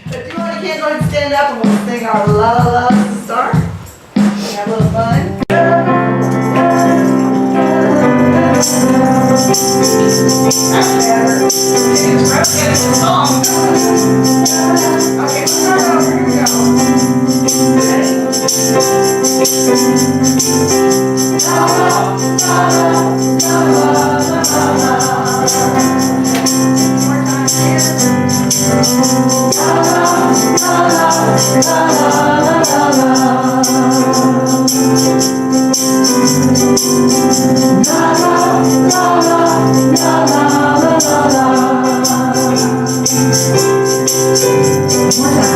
If you want, you can go ahead and stand up and we'll sing our La La La to start. Have a little fun. That's better. Get a song. Okay, let's start over. Here we go. Ready? La la la la la la la la. One more time here. La la la la la la la la. La la la la la la la la. One time.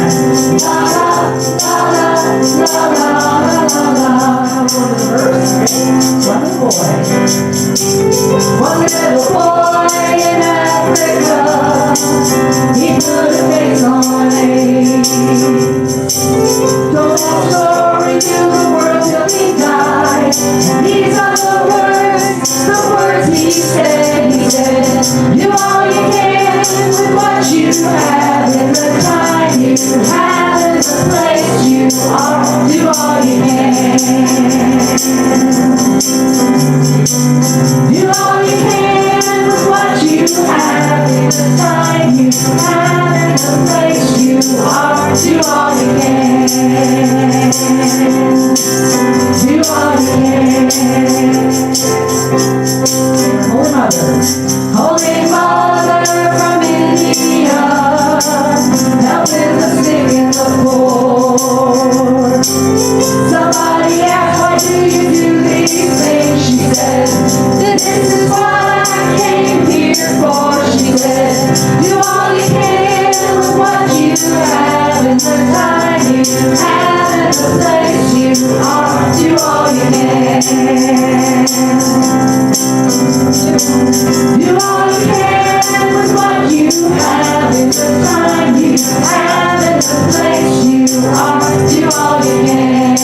La la la la la la la. For the verse, one boy. One little boy in Africa, he put a face on me. Told that story to the world till he died. And these are the words he said. He said, do all you can with what you have, in the time you have, in the place you are. Do all you can. Do all you can with what you have, in the time you have, in the place you are. Do all you can. Do all you can. Holy Mother from India, helping the sick and the poor. Somebody asked, why do you do these things? She said, this is what I came here for. She said, do all you can with what you have, in the time you have, in the place you are. Do all you can. Do all you can with what you have, in the time you have, in the place you are. Do all you can.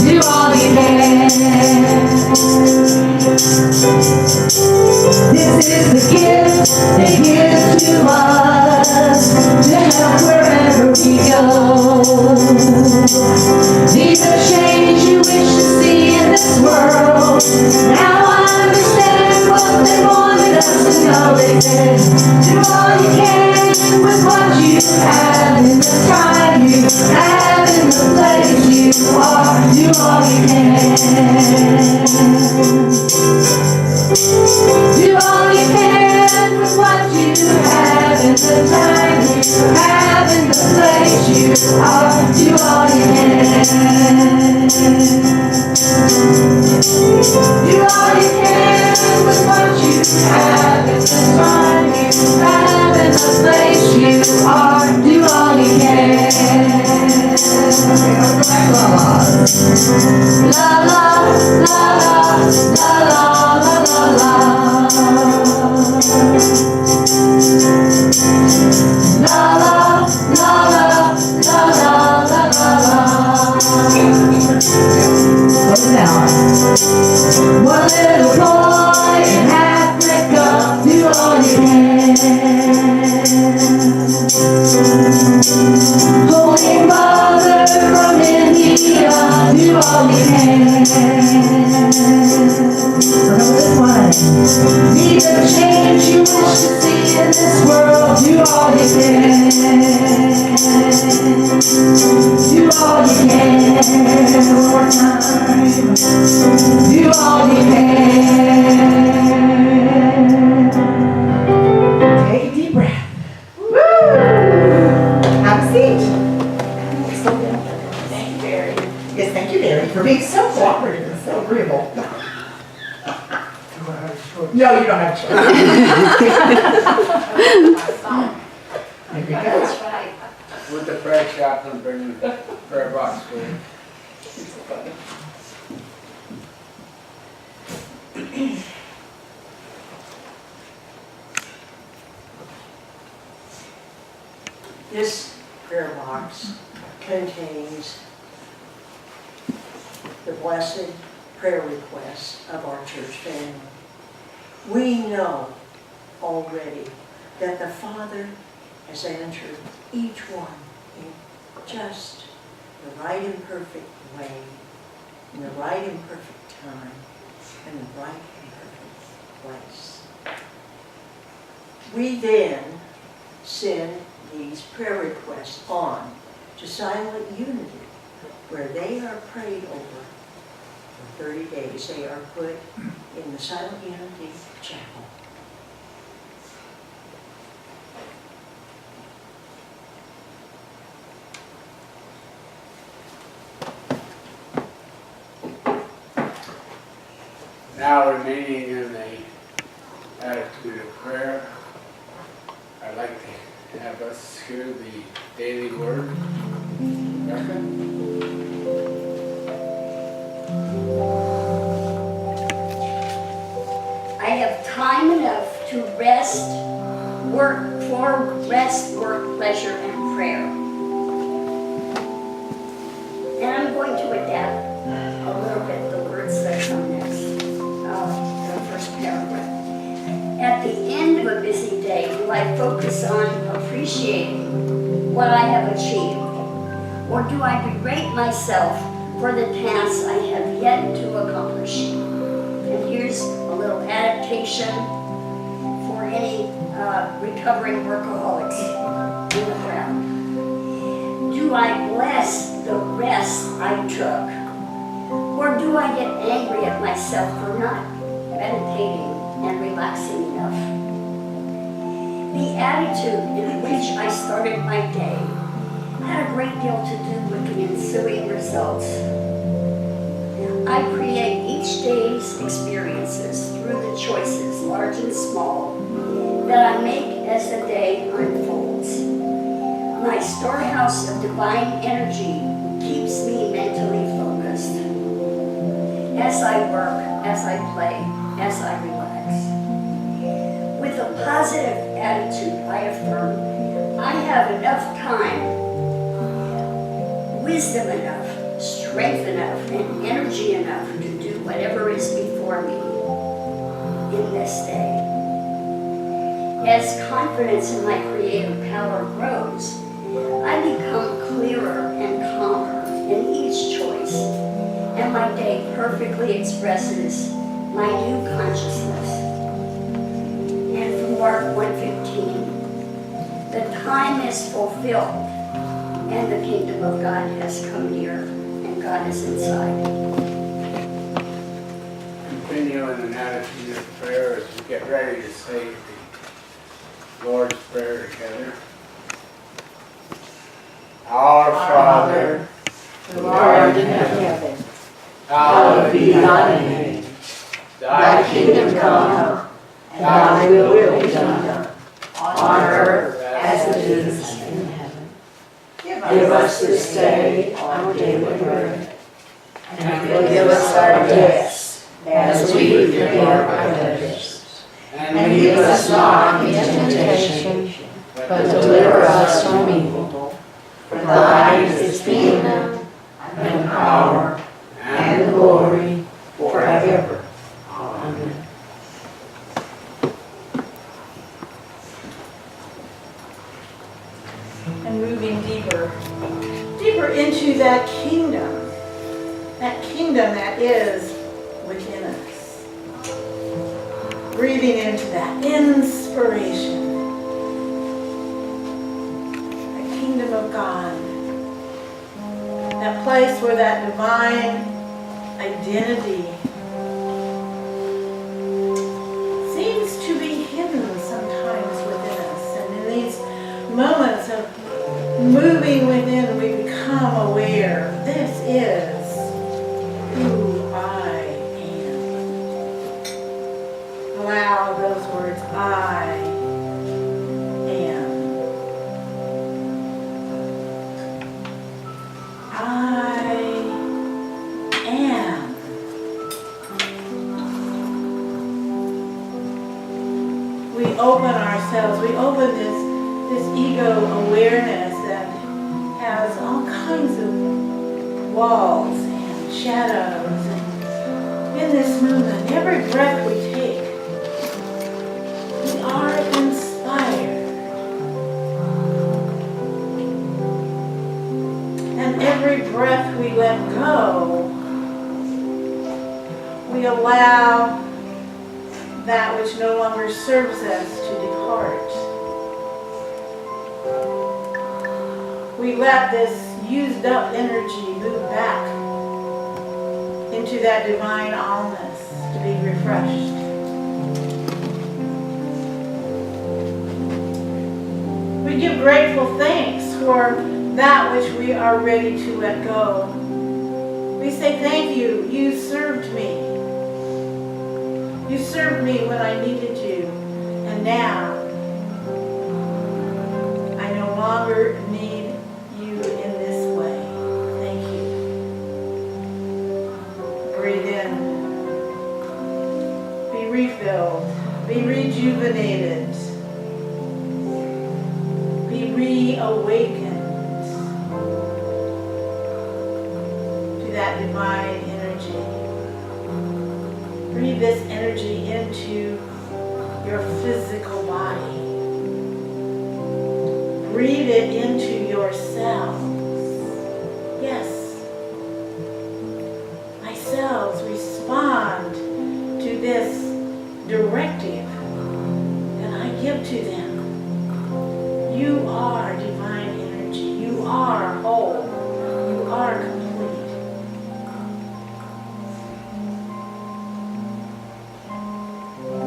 Do all you can. This is the gift they give to us, to help wherever we go. Be the change you wish to see in this world. Now I understand what they wanted us to know. They said, do all you can with what you have, in the time you have, in the place you are. Do all you can. Do all you can with what you have, in the time you have, in the place you are. Do all you can. Do all you can with what you have, in the time you have, in the place you are. Do all you can. La la la la la la la la la. La la la la la la la la. Close down. One little boy in Africa, do all you can. Holy Mother from India, do all you can. Remember this one. Be the change you wish to see in this world. Do all you can. Do all you can. One more time. Do all you can. Take a deep breath. Woo! Have a seat. Thank you, Barry. Yes, thank you, Barry, for being so cooperative and so agreeable. No, you don't have a choice. There you go. With the prayer chaplain, bring the prayer box for you. This prayer box contains the blessed prayer requests of our church family. We know already that the Father as I enter each one in just the right and perfect way, in the right and perfect time, and the right and perfect place. We then send these prayer requests on to Silent Unity, where they are prayed over for 30 days. They are put in the Silent Unity Chapel. Now remaining in the attitude of prayer, I'd like to have us hear the daily word. Rebecca? I have time enough to rest, work, pleasure, and prayer. And I'm going to adapt a little bit the words that come next, the first paragraph. At the end of a busy day, do I focus on appreciating what I have achieved? Or do I berate myself for the tasks I have yet to accomplish? And here's a little adaptation for any recovering workaholics in the crowd. Do I bless the rest I took? Or do I get angry at myself for not meditating and relaxing enough? The attitude in which I started my day had a great deal to do with the ensuing results. I create each day's experiences through the choices, large and small, that I make as the day unfolds. My storehouse of divine energy keeps me mentally focused. As I work, as I play, as I relax. With a positive attitude, I affirm, I have enough time, wisdom enough, strength enough, and energy enough to do whatever is before me in this day. As confidence in my creative power grows, I become clearer and calmer in each choice, and my day perfectly expresses my new consciousness. And from Mark 1:15, the time is fulfilled, and the kingdom of God has come near, and God is inside. Continue in an attitude of prayer as we get ready to say the Lord's Prayer together. Our Father, who art in heaven, hallowed be thy name. Thy kingdom come, and thy will be done, on earth as it is in heaven. Give us this day our daily bread, and forgive us our debts, as we forgive our debtors. And lead us not into temptation, but deliver us from evil. For thine is the kingdom, and power, and glory, forever. Amen. And moving deeper into that kingdom that is within us. Breathing into that inspiration, the kingdom of God, that place where that divine identity seems to be hidden sometimes within us. And in these moments of moving within, we become aware, this is who I am. Allow those words, I am. I am. We open ourselves, we open this ego awareness that has all kinds of walls and shadows. And in this moment, every breath we take, we are inspired that which no longer serves us to depart. We let this used up energy move back into that divine allness to be refreshed. We give grateful thanks for that which we are ready to let go. We say thank you, you served me. You served me when I needed you, and now I no longer need you in this way. Thank you. Breathe in. Be refilled. Be rejuvenated. Be reawakened to that divine energy. Breathe this energy into your physical body. Breathe it into your cells. Yes. My cells respond to this directive that I give to them. You are divine energy. You are whole. You are complete.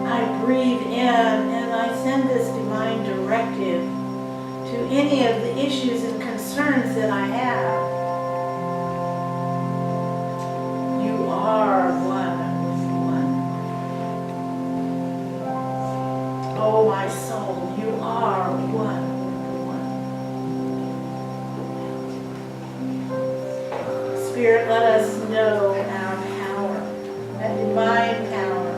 I breathe in and I send this divine directive to any of the issues and concerns that I have. You are one with one. Oh, my soul, you are one with one. Spirit, let us know our power, that divine power.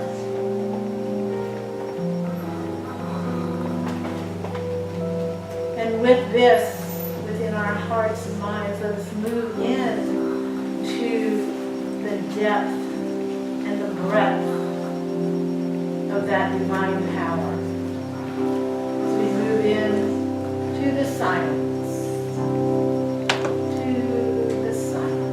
And with this, within our hearts and minds, let us move in to the depth and the breadth of that divine power. As we move in to the silence, to the silence.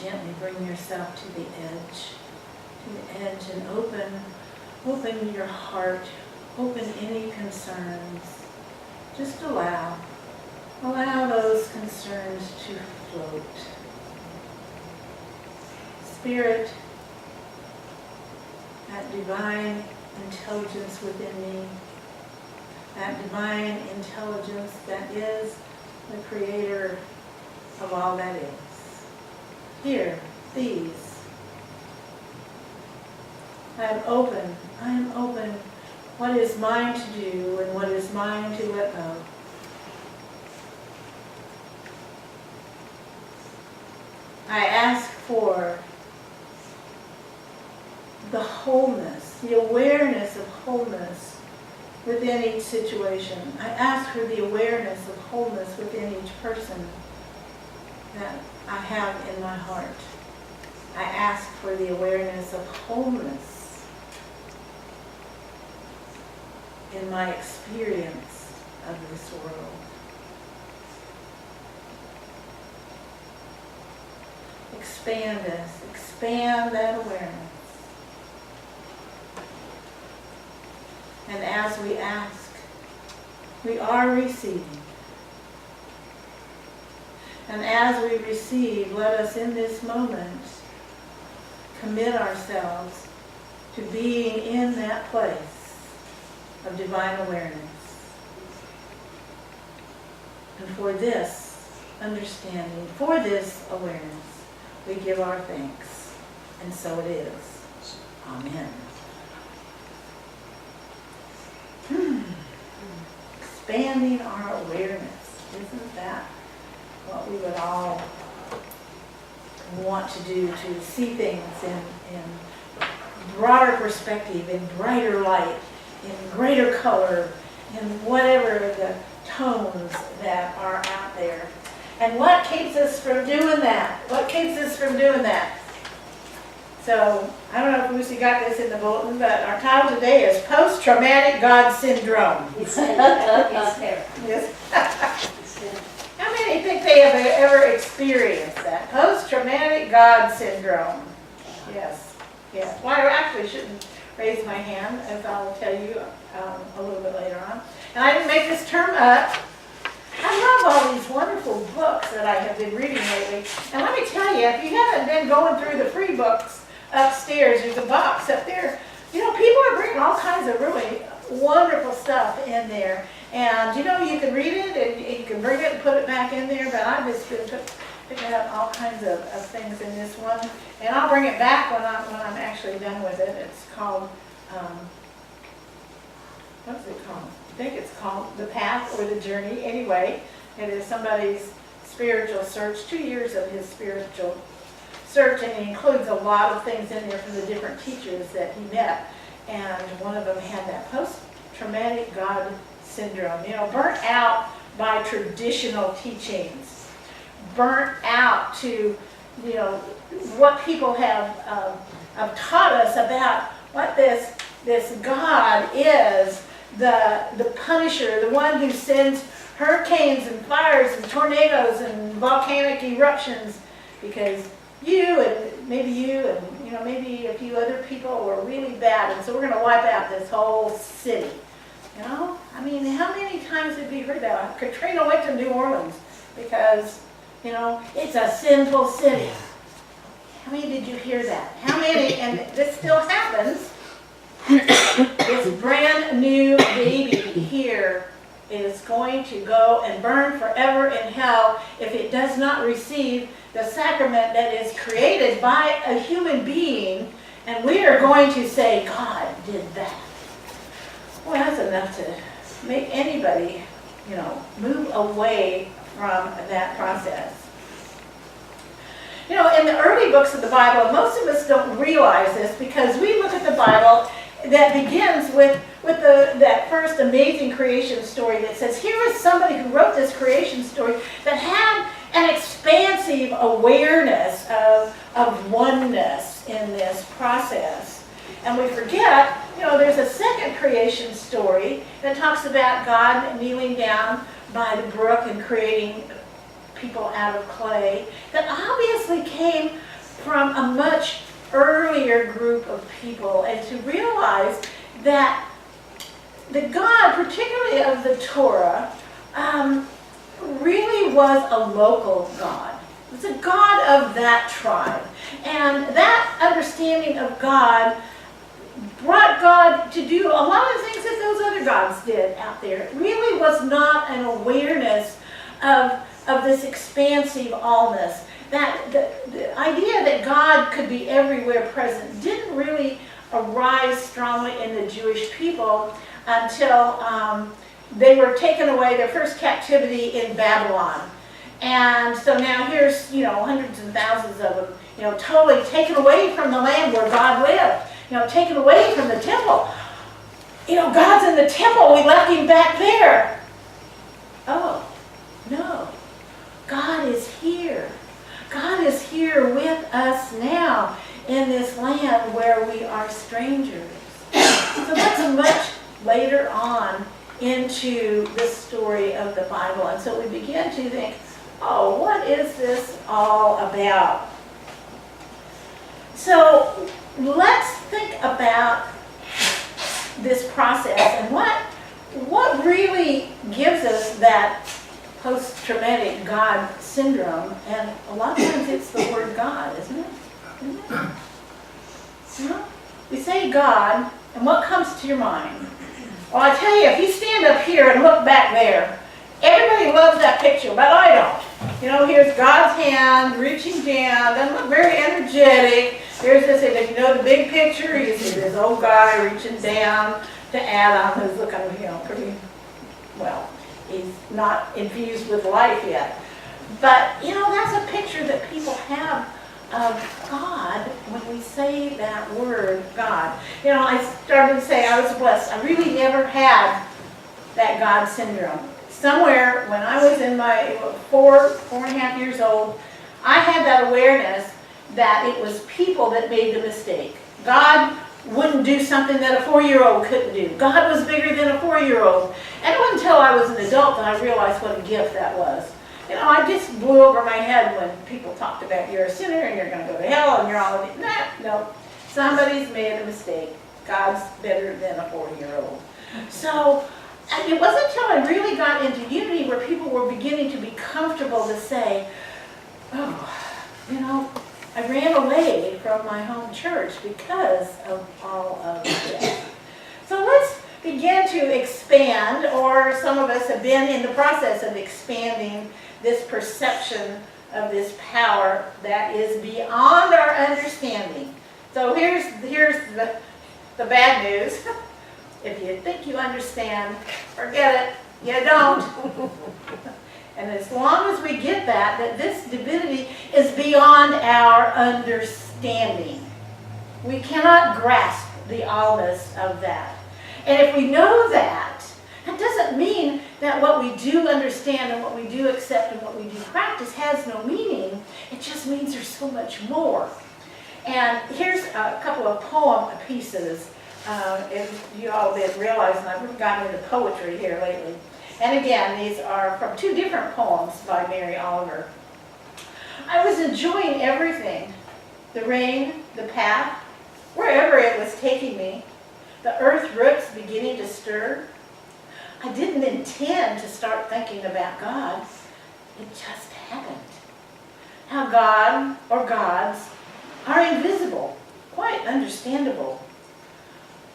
Gently bring yourself to the edge and open your heart, open any concerns. Just allow those concerns to float. Spirit, that divine intelligence within me, that divine intelligence that is the creator of all that is. Here, these. I am open. What is mine to do and what is mine to let go. I ask for the wholeness, the awareness of wholeness within each situation. I ask for the awareness of wholeness within each person that I have in my heart. I ask for the awareness of wholeness in my experience of this world. expand us, expand that awareness. And as we ask, we are receiving. And as we receive, let us in this moment commit ourselves to being in that place of divine awareness. And for this understanding, for this awareness, we give our thanks. And so it is. Amen. Expanding our awareness. Isn't that what we would all want to do, to see things in broader perspective, in brighter light, in greater color, in whatever the tones that are out there. And what keeps us from doing that? What keeps us from doing that? So, I don't know if Lucy got this in the bulletin, but our title today is Post-Traumatic God Syndrome. It's there. Yes. It's there. How many think they have ever experienced that? Post-traumatic God syndrome. Yes. Yes. Well, I actually shouldn't raise my hand, as I will tell you a little bit later on. And I didn't make this term up. I love all these wonderful books that I have been reading lately. And let me tell you, if you haven't been going through the free books upstairs, there's a box up there. You know, people are bringing all kinds of really wonderful stuff in there. And, you know, you can read it and you can bring it and put it back in there. But I've just been picking up all kinds of things in this one. And I'll bring it back when I'm actually done with it. It's called, what's it called? I think it's called The Path or The Journey. Anyway, it is somebody's spiritual search, 2 years of his spiritual search, and it includes a lot of things in there from the different teachers that he met. And one of them had that post-traumatic God syndrome, you know, burnt out by traditional teachings, burnt out to, you know, what people have taught us about what this God is, the punisher, the one who sends hurricanes and fires and tornadoes and volcanic eruptions because you and you know, maybe a few other people were really bad, and so we're going to wipe out this whole city. You know, I mean, how many times have you heard that? Katrina went to New Orleans because, you know, it's a sinful city. How many did you hear that? How many? And this still happens. This brand new baby here is going to go and burn forever in hell if it does not receive the sacrament that is created by a human being, and we are going to say, God did that. Well, that's enough to make anybody, you know, move away from that process. You know, in the early books of the Bible, most of us don't realize this because we look at the Bible that begins with that first amazing creation story that says, here is somebody who wrote this creation story that had an expansive awareness of oneness in this process. And we forget, you know, there's a second creation story that talks about God kneeling down by the brook and creating people out of clay that obviously came from a much earlier group of people, and to realize that the God, particularly of the Torah, really was a local God. It's a God of that tribe. And that understanding of God brought God to do a lot of things that those other gods did out there. It really was not an awareness of this expansive allness. That the idea that God could be everywhere present didn't really arise strongly in the Jewish people until they were taken away, their first captivity in Babylon. And so now here's, you know, hundreds and thousands of them, you know, totally taken away from the land where God lived, you know, taken away from the temple. You know, God's in the temple, we left him back there. Oh, no, God is here. God is here with us now in this land where we are strangers. So that's much later on into the story of the Bible. And so we begin to think, oh, what is this all about? So let's think about this process and what really gives us that post-traumatic God syndrome. And a lot of times it's the word God, isn't it? We say God, and what comes to your mind? Well, I tell you, if you stand up here and look back there, everybody loves that picture, but I don't. You know, here's God's hand reaching down, doesn't look very energetic. Here's this, if you know the big picture, you see this old guy reaching down to Adam, who's looking, you know, pretty, well, he's not infused with life yet. But, you know, that's a picture that people have of God when we say that word, God. You know, I started to say I was blessed. I really never had that God syndrome. Somewhere when I was in my 4.5 years old, I had that awareness that it was people that made the mistake. God wouldn't do something that a 4-year-old couldn't do. God was bigger than a 4-year-old. And it wasn't until I was an adult that I realized what a gift that was. You know, I just blew over my head when people talked about you're a sinner and you're going to go to hell and you're all of it. No. Somebody's made a mistake. God's better than a 4-year-old. So it wasn't until I really got into unity where people were beginning to be comfortable to say, oh, you know, I ran away from my home church because of all of this. So let's begin to expand, or some of us have been in the process of expanding this perception of this power that is beyond our understanding. So here's the bad news. If you think you understand, forget it. You don't. And as long as we get that this divinity is beyond our understanding, we cannot grasp the allness of that. And if we know that, that doesn't mean that what we do understand and what we do accept and what we do practice has no meaning. It just means there's so much more. And here's a couple of poem pieces. If you all didn't realize, and I've gotten into poetry here lately. And again, these are from 2 different poems by Mary Oliver. I was enjoying everything. The rain, the path, wherever it was taking me. The earth roots beginning to stir. I didn't intend to start thinking about God. It just happened. How God or gods are invisible, quite understandable.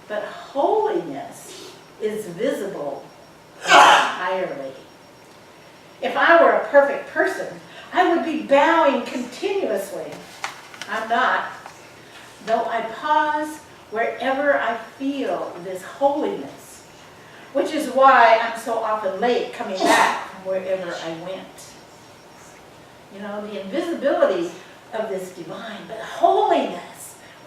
But holiness is visible entirely. If I were a perfect person, I would be bowing continuously. I'm not. Though I pause wherever I feel this holiness, which is why I'm so often late coming back from wherever I went. You know, the invisibility of this divine, but holiness.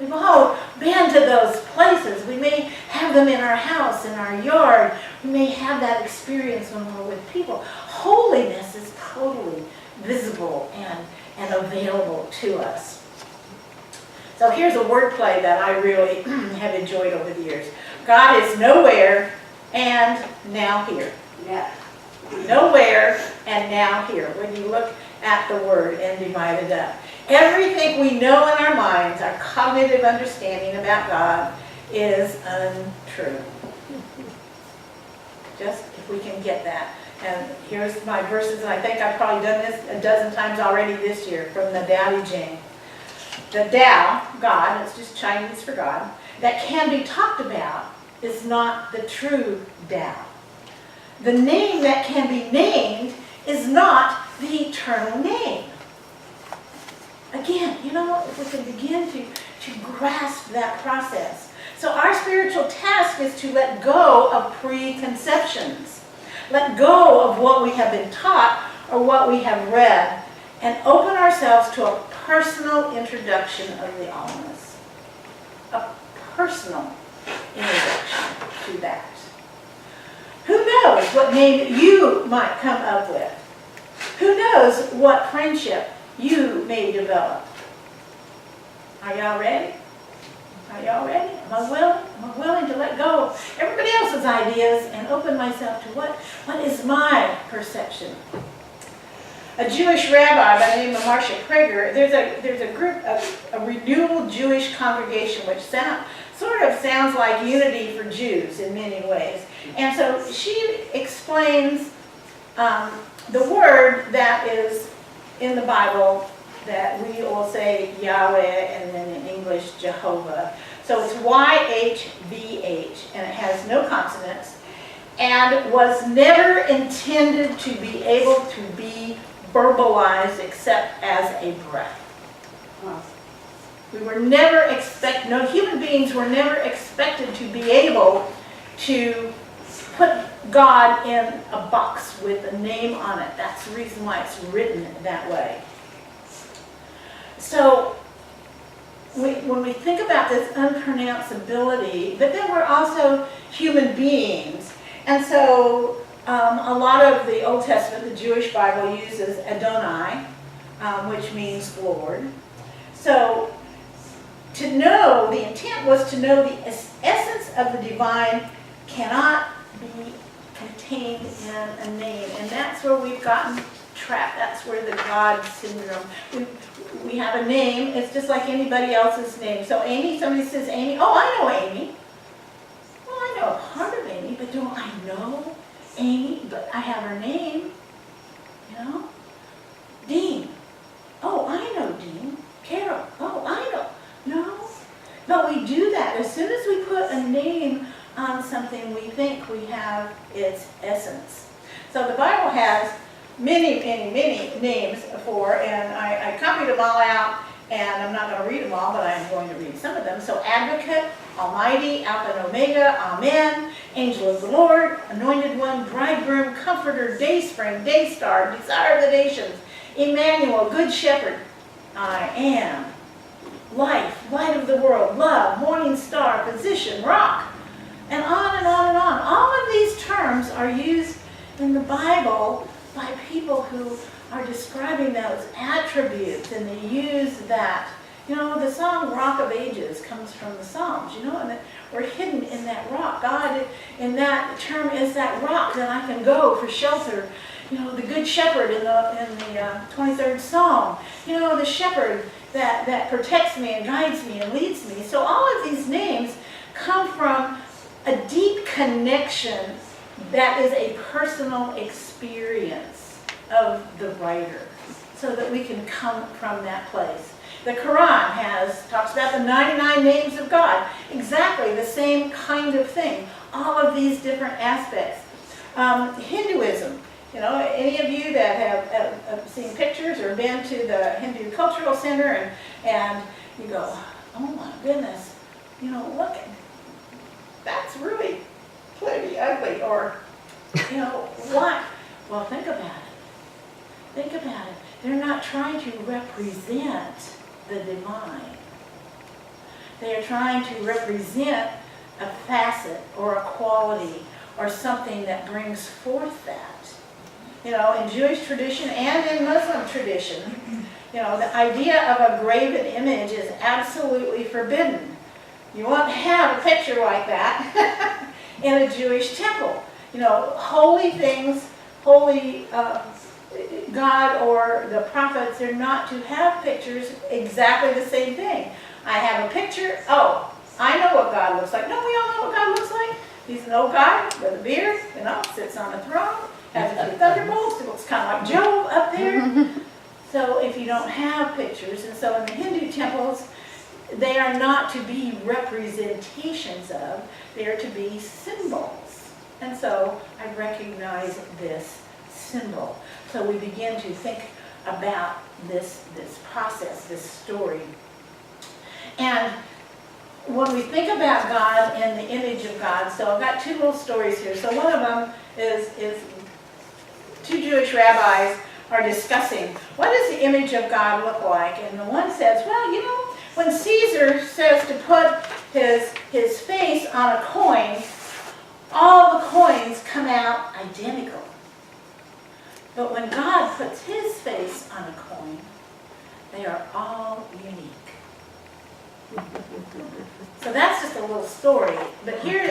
We've all been to those places. We may have them in our house, in our yard. We may have that experience when we're with people. Holiness is totally visible and available to us. So here's a wordplay that I really have enjoyed over the years. God is nowhere and now here. Yeah. Nowhere and now here. When you look at the word and divide it up. Everything we know in our minds, our cognitive understanding about God, is untrue. Just if we can get that. And here's my verses, and I think I've probably done this a dozen times already this year, from the Tao Te Ching. The Tao, God, it's just Chinese for God, that can be talked about is not the true Tao. The name that can be named is not the eternal name. Again, you know, if we can begin to grasp that process. So our spiritual task is to let go of preconceptions. Let go of what we have been taught or what we have read, and open ourselves to a personal introduction of the allness. A personal introduction to that. Who knows what name you might come up with? Who knows what friendship you may develop? Are y'all ready? Are y'all ready? Am I willing? Am I willing to let go of everybody else's ideas and open myself to what is my perception? a Jewish rabbi by the name of Marcia Prager. There's a group, a renewal Jewish congregation, which sort of sounds like Unity for Jews in many ways. And so she explains the word that is in the Bible that we will say Yahweh, and then in English Jehovah. So it's YHVH, and it has no consonants, and was never intended to be able to be verbalized except as a breath. We were never no human beings were never expected to be able to put God in a box with a name on it. That's the reason why it's written that way. So when we think about this unpronounceability, but then we're also human beings. And so a lot of the Old Testament, the Jewish Bible, uses Adonai, which means Lord. So to know, the intent was to know the essence of the divine cannot be contained in a name. And that's where we've gotten trapped. That's where the God syndrome. We have a name. It's just like anybody else's name. So Amy, somebody says Amy. Oh, I know Amy. Well, I know a part of Amy, but don't I know Amy? But I have her name. You know? Dean. Oh, I know Dean. Carol. Oh, I know. No. But we do that. As soon as we put a name on something, we think we have its essence. So the Bible has many names for, and I copied them all out, and I'm not going to read them all, but I am going to read some of them. So Advocate, Almighty, Alpha and Omega, Amen, Angel of the Lord, Anointed One, Bridegroom, Comforter, Dayspring, Daystar, Desire of the Nations, Emmanuel, Good Shepherd, I am, Life, Light of the World, Love, Morning Star, Physician, Rock, and on and on and on. All of these terms are used in the Bible by people who are describing those attributes, and they use that. You know, the song Rock of Ages comes from the Psalms, you know, and we're hidden in that rock. God, in that term, is that rock that I can go for shelter. You know, the Good Shepherd in the 23rd Psalm. You know, the shepherd that protects me and guides me and leads me. So all of these names come from a deep connection that is a personal experience of the writer, so that we can come from that place. The Quran talks about the 99 names of God, exactly the same kind of thing, all of these different aspects. Hinduism, you know, any of you that have seen pictures or been to the Hindu Cultural Center, and you go, oh my goodness, you know, look, that's really pretty ugly, or, you know, what? Well, think about it. Think about it. They're not trying to represent the divine. They are trying to represent a facet or a quality or something that brings forth that. You know, in Jewish tradition and in Muslim tradition, you know, the idea of a graven image is absolutely forbidden. You won't have a picture like that in a Jewish temple. You know, holy things, holy God or the prophets are not to have pictures exactly the same thing. I have a picture, oh, I know what God looks like. No, we all know what God looks like. He's an old guy with a beard, you know, sits on a throne, has a few thunderbolts, it looks kind of like Job up there. So if you don't have pictures, and so in the Hindu temples, they are not to be representations of, they are to be symbols. And so I recognize this symbol. So we begin to think about this process, this story. And when we think about God and the image of God, so I've got two little stories here. So one of them is two Jewish rabbis are discussing, what does the image of God look like? And the one says, well, you know, when Caesar says to put his face on a coin, all the coins come out identical. But when God puts his face on a coin, they are all unique. So that's just a little story. But here,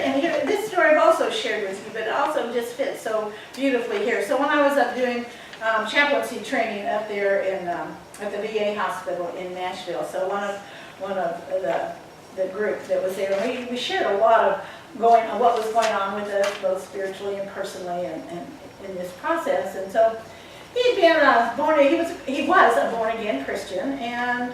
this story I've also shared with you, but it also just fits so beautifully here. So when I was up doing chaplaincy training up there in at the VA hospital in Nashville. So one of the group that was there, we shared a lot of what was going on with us, both spiritually and personally, and in this process. And so he'd been he was a born again Christian, and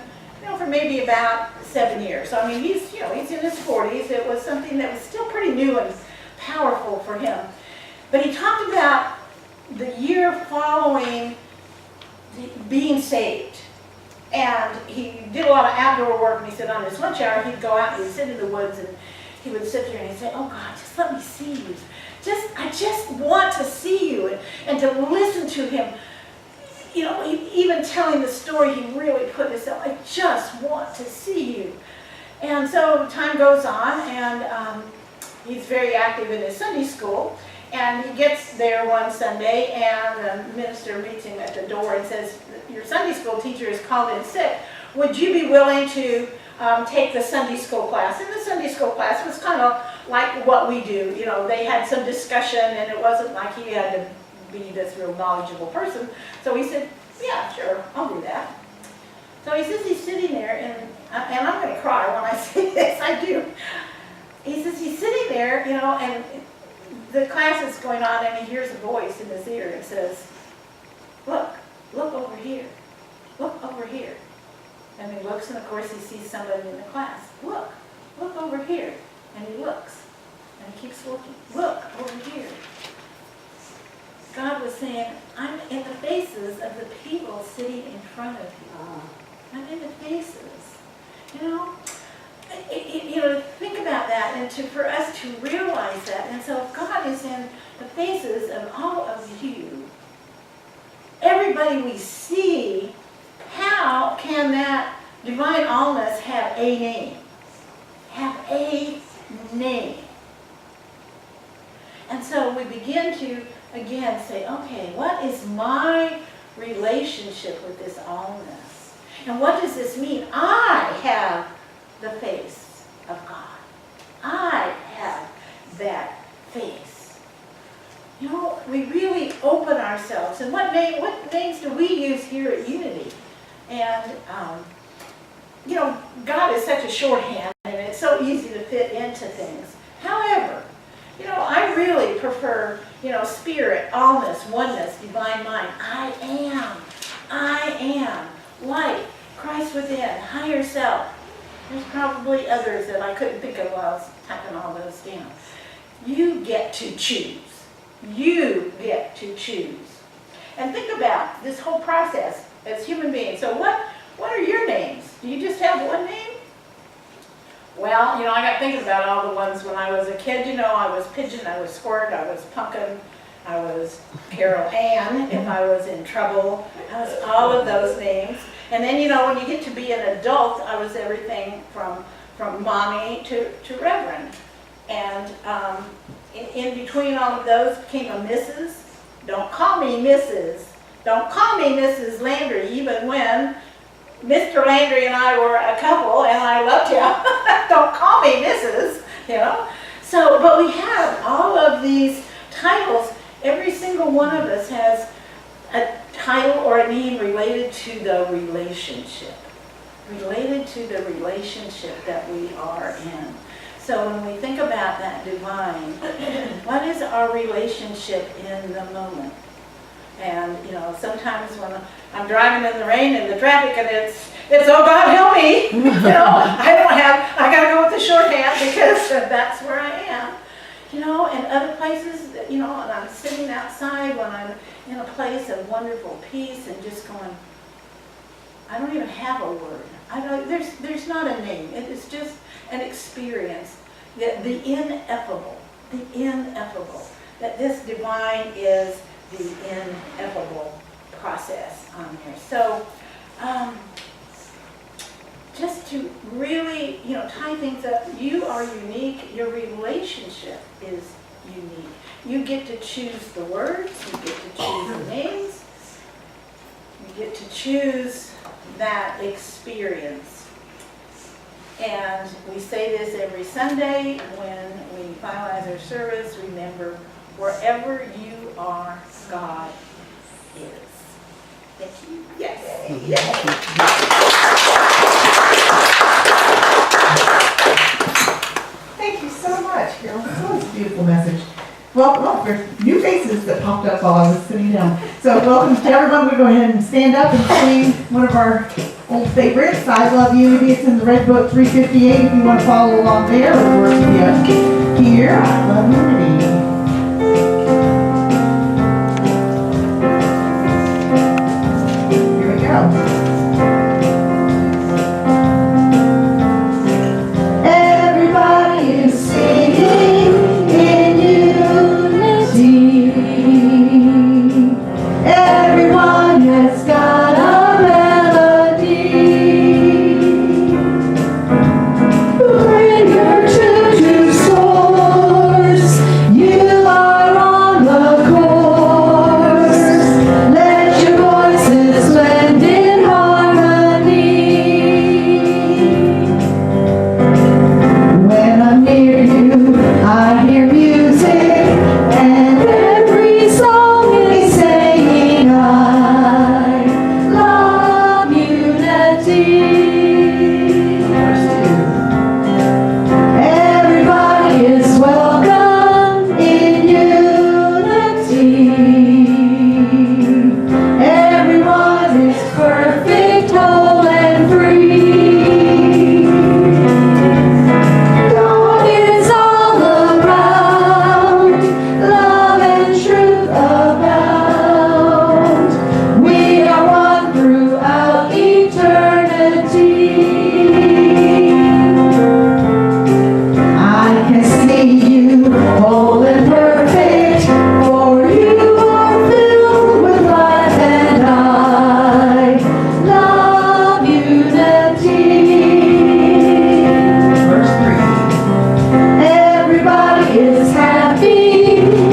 for maybe about 7 years. So I mean, he's in his 40s. It was something that was still pretty new and powerful for him. But he talked about the year following being saved. And he did a lot of outdoor work, and he said on his lunch hour, he'd go out and he'd sit in the woods, and he would sit there and he'd say, "Oh God, just let me see you. I just want to see you," and to listen to him. Even telling the story, he really put himself, "I just want to see you." And so time goes on, and he's very active in his Sunday school. And he gets there one Sunday, and the minister meets him at the door and says, "Your Sunday school teacher is called in sick. Would you be willing to take the Sunday school class?" And the Sunday school class was kind of like what we do. They had some discussion, and it wasn't like he had to be this real knowledgeable person. So he said, "Yeah, sure, I'll do that." So he says he's sitting there, and I'm going to cry when I say this, I do. He says he's sitting there, and the class is going on, and he hears a voice in his ear and says, look over here, look over here." And he looks, and of course he sees somebody in the class. Look over here. And he looks, and he keeps looking. Look over here. God was saying, "I'm in the faces of the people sitting in front of you. I'm in the faces." Think about that, and for us to realize that. And so if God is in the faces of all of you, everybody we see, how can that divine allness have a name? Have a name. And so we begin to, again, say, okay, what is my relationship with this allness? And what does this mean? I have the face of God. I have that face. We really open ourselves. And what names do we use here at Unity? And, God is such a shorthand, and it's so easy to fit into things. However, I really prefer, spirit, allness, oneness, divine mind. I am, light, Christ within, higher self. There's probably others that I couldn't think of while I was typing all those down. You get to choose. You get to choose. And think about this whole process as human beings. So what are your names? Do you just have one name? Well, I got thinking about all the ones when I was a kid. I was Pigeon, I was Squirt, I was Pumpkin, I was Carol Ann if I was in trouble. I was all of those names. And then, when you get to be an adult, I was everything from mommy to Reverend. And in between all of those came a Mrs. Don't call me Mrs. Don't call me Mrs. Landry, even when Mr. Landry and I were a couple and I loved him. Don't call me Mrs., So, but we have all of these titles. Every single one of us has a title or a name related to the relationship. Related to the relationship that we are in. So when we think about that divine, what is our relationship in the moment? And, sometimes when I'm driving in the rain and the traffic and it's oh God, help me. I got to go with the shorthand because that's where I am. And other places, and I'm sitting outside when I'm in a place of wonderful peace and just going, I don't even have a word. There's not a name. It is just an experience. The ineffable, that this divine is the ineffable process on there. So, just to really, tie things up, you are unique. Your relationship is unique. You get to choose the words. You get to choose the names. You get to choose that experience. And we say this every Sunday when we finalize our service. Remember, wherever you are, God is. Thank you so much, Carol. That was a beautiful message. Well, there's new faces that popped up while I was sitting down. So welcome to everyone. We're going to go ahead and stand up and sing one of our old favorites, I Love Unity. It's in the Red Book 358 if you want to follow along there, or work with you here. I Love Unity. Here we go. Everybody is singing in unity. Everyone has got a melody. Bring your choo-choo source. You are on the course. Let your voices blend in harmony. When I'm near you, I hear music, and every song is saying, I love unity. Verse 2. Everybody is welcome in unity. Everyone is perfect, whole, and free. God is all around, love and truth abound. We are one throughout eternity. I can see you whole and perfect, for you are filled with life, and I love unity. Verse 3. Everybody is happy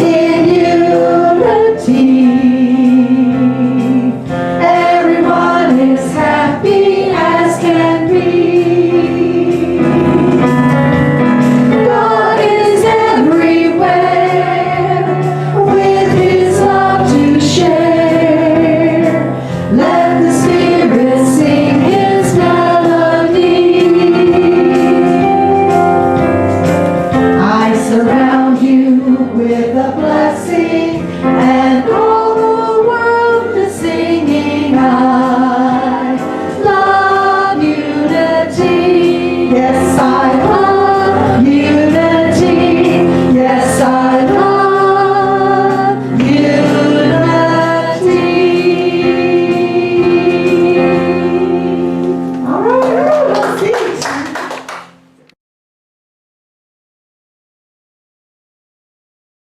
in unity. Everyone is happy as can be. God is everywhere with His love to share. Let the Spirit sing His melody. I surround you with a blessing.